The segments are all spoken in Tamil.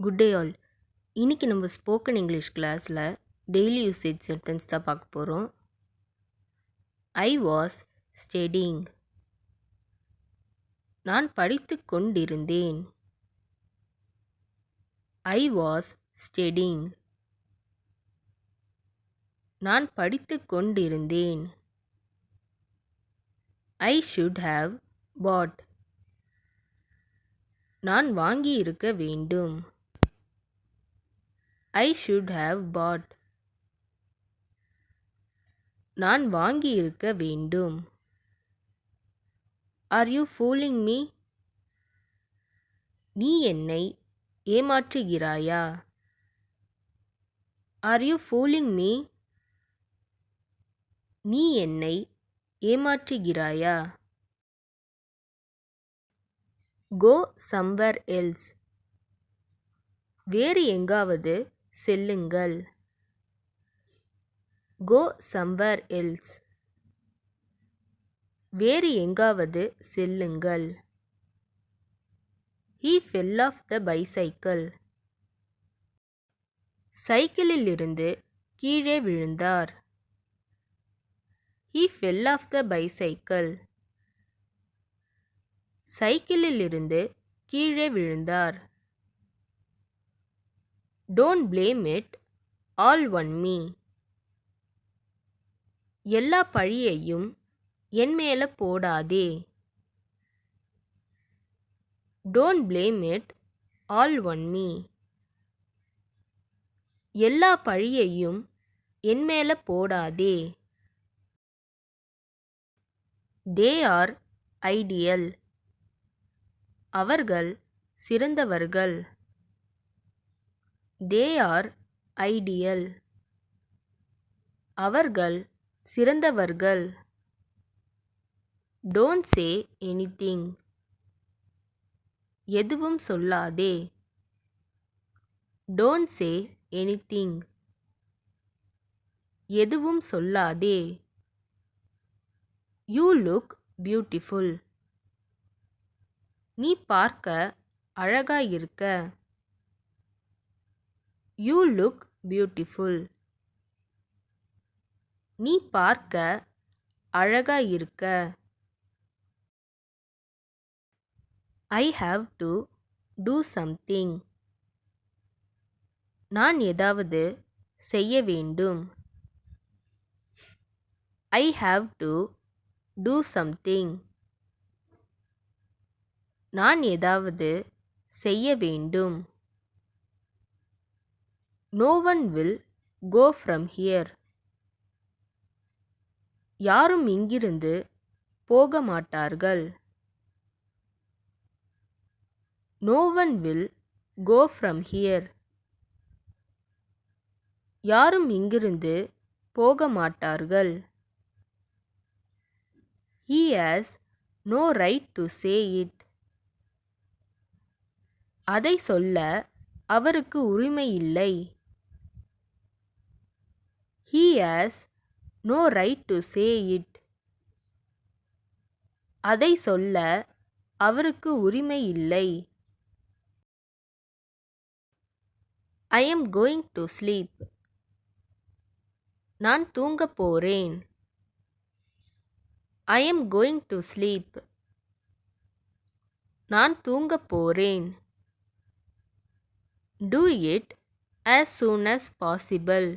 Good day all. இன்னைக்கு நம்ம ஸ்போக்கன் இங்கிலீஷ் கிளாஸில் டெய்லி யூசேஜ் சென்டென்ஸ் தான் பார்க்க போகிறோம். I was studying. நான் படித்து கொண்டிருந்தேன். I was studying. நான் படித்து கொண்டிருந்தேன். ஐ ஷுட் ஹாவ் பாட். நான் வாங்கியிருக்க வேண்டும். I should have bought. நான் வாங்கியிருக்க வேண்டும். Are you fooling me? நீ என்னை ஏமாற்றுகிறாயா? Are you fooling me? நீ என்னை ஏமாற்றுகிறாயா? Go somewhere else. வேறு எங்காவது செல்லுங்கள். Go somewhere else. வேறு எங்காவது செல்லுங்கள். He fell off the bicycle. சைக்கிளில் இருந்து கீழே விழுந்தார். He fell off the bicycle. சைக்கிளில் இருந்து கீழே விழுந்தார். Don't blame it all on me. எல்லா பழியையும் என் மேலே போடாதே. Don't blame it all on me. எல்லா பழியையும் என் மேலே போடாதே. They are ideal. அவர்கள் சிறந்தவர்கள். They are ideal. அவர்கள் சிறந்தவர்கள். Don't say anything. எதுவும் சொல்லாதே. Don't say anything. எதுவும் சொல்லாதே. You look beautiful. நீ பார்க்க அழகாயிருக்க. You look beautiful. நீ பார்க்க அழகாயிருக்க. I have to do something. நான் ஏதாவது செய்ய வேண்டும். I have to do something. நான் ஏதாவது செய்ய வேண்டும். No one will go from here. யாரும் இங்கிருந்து போக மாட்டார்கள். No one will go from here. யாரும் இங்கிருந்து போக மாட்டார்கள். He has no right to say it. அதை சொல்ல அவருக்கு உரிமை இல்லை. He has no right to say it. அதை சொல்ல அவருக்கு உரிமை இல்லை. I am going to sleep. நான் தூங்கப் போறேன். I am going to sleep. நான் தூங்கப் போறேன். Do it as soon as possible.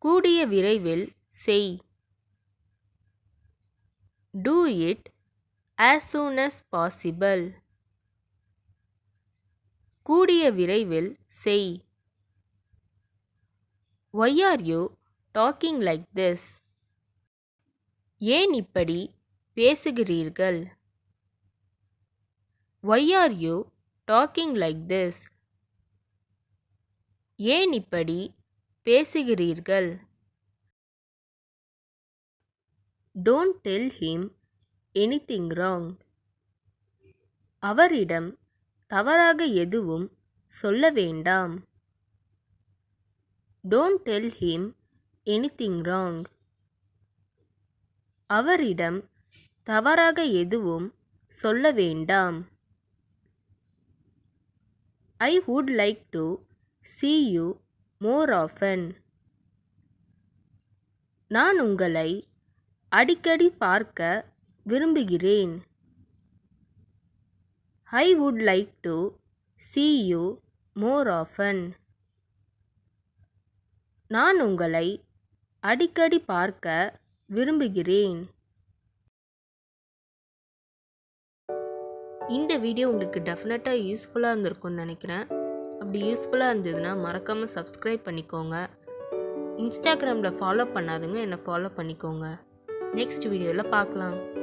கூடிய விரைவில் செய். Do it as soon as possible. கூடிய விரைவில் செய். Why are you talking like this? ஏன் இப்படி பேசுகிறீர்கள்? Why are you talking like this? ஏன் இப்படி பேசுகிறீர்கள்? Don't tell him anything wrong. அவரிடம் தவறாக எதுவும் சொல்ல வேண்டாம். Don't tell him anything wrong. அவரிடம் தவறாக எதுவும் சொல்ல வேண்டாம். I would like to see you more often. நான் உங்களை அடிக்கடி பார்க்க விரும்புகிறேன். I would like to see you more often. நான் உங்களை அடிக்கடி பார்க்க விரும்புகிறேன். இந்த வீடியோ உங்களுக்கு டெஃபினட்டாக யூஸ்ஃபுல்லாக இருந்திருக்கும்னு நினைக்கிறேன். அப்படி யூஸ்ஃபுல்லாக இருந்ததுன்னா மறக்காமல் சப்ஸ்கிரைப் பண்ணிக்கோங்க. இன்ஸ்டாகிராமில் ஃபாலோ பண்ணாதுங்க என்னை ஃபாலோ பண்ணிக்கோங்க. நெக்ஸ்ட் வீடியோவில் பார்க்கலாம்.